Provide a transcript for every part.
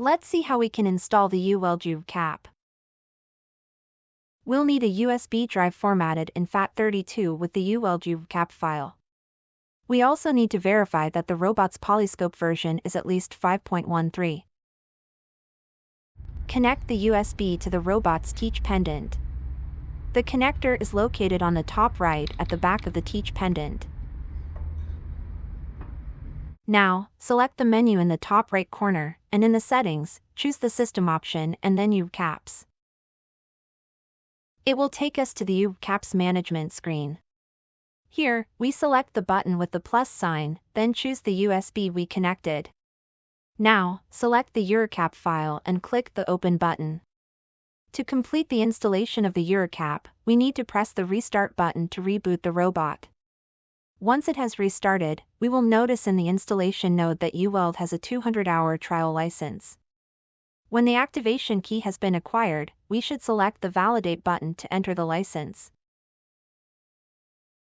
Let's see how we can install the UWeld URCAP. We'll need a USB drive formatted in FAT32 with the UWeld URCAP file. We also need to verify that the robot's polyscope version is at least 5.13. Connect the USB to the robot's teach pendant. The connector is located on the top right at the back of the teach pendant. Now, select the menu in the top right corner, and in the settings, choose the system option and then URCAPs. It will take us to the URCAPs management screen. Here, we select the button with the plus sign, then choose the USB we connected. Now, select the URCAP file and click the Open button. To complete the installation of the URCAP, we need to press the Restart button to reboot the robot. Once it has restarted, we will notice in the installation node that UWeld has a 200-hour trial license. When the activation key has been acquired, we should select the Validate button to enter the license.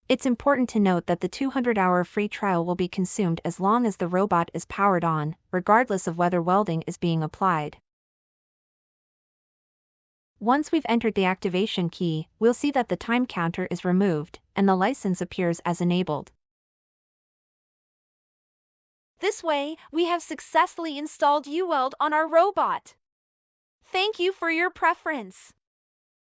It's important to note that the 200-hour free trial will be consumed as long as the robot is powered on, regardless of whether welding is being applied. Once we've entered the activation key, we'll see that the time counter is removed, and the license appears as enabled. This way, we have successfully installed UWeld on our robot. Thank you for your preference.